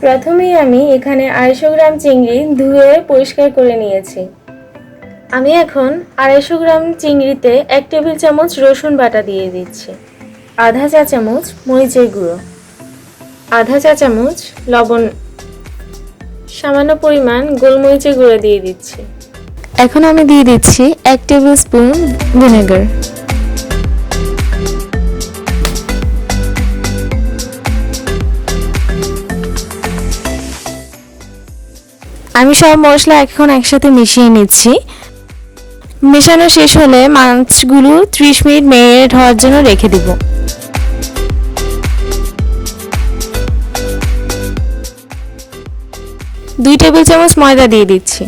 প্রথমেই আমি এখানে 250 গ্রাম চিংড়ি ধুয়ে পরিষ্কার করে নিয়েছি। আমি এখন 250 গ্রাম চিংড়িতে 1 টেবিল চামচ রসুন বাটা দিয়ে দিচ্ছি, আধা চা চামচ মরিচের গুঁড়ো, আধা চা চামচ লবণ, সামান্য পরিমাণ গোলমরিচের গুঁড়ো দিয়ে দিচ্ছি। এখন আমি দিয়ে দিচ্ছি 1 টেবিল স্পুন ভিনেগার। আমি সব মশলা এখন একসাথে মিশিয়ে নিচ্ছি। মেশানো শেষ হলে মাছগুলো 30 মিনিট ম্যারিনেট হওয়ার জন্য রেখে দিব। দুই টেবিল চামচ ময়দা দিয়ে দিচ্ছি,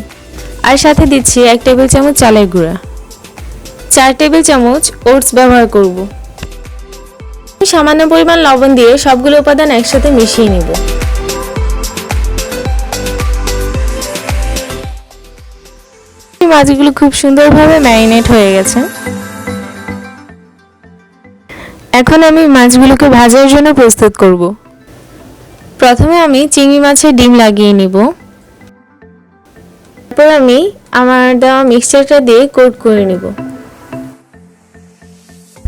আর সাথে দিচ্ছি 1 টেবিল চামচ চালের গুঁড়া, 4 টেবিল চামচ ওটস ব্যবহার করব। সামান্য পরিমাণ লবণ দিয়ে সবগুলো উপাদান একসাথে মিশিয়ে নিব। মাছগুলো খুব সুন্দরভাবে ম্যারিনেট হয়ে গেছে। এখন আমি মাছগুলোকে ভাজার জন্য প্রস্তুত করব। প্রথমে আমি চিংড়ি মাছের ডিম লাগিয়ে নিব। তারপর আমি আমার দেওয়া মিক্সচারটা দিয়ে কোট করে নিব।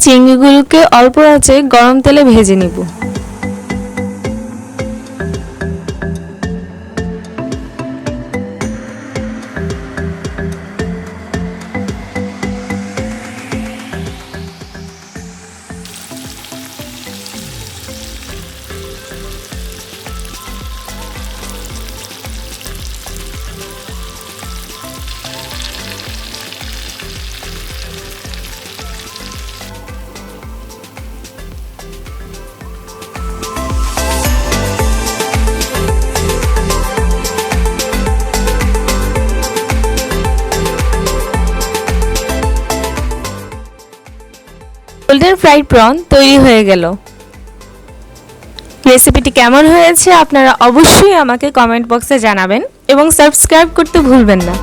চিংড়িগুলোকে অল্প আঁচে গরম তেলে ভেজে নিব। গোল্ডেন ফ্রাইড প্রন তৈরি হয়ে গেল। রেসিপিটি কেমন হয়েছে আপনারা অবশ্যই আমাকে কমেন্ট বক্সে জানাবেন এবং সাবস্ক্রাইব করতে ভুলবেন না।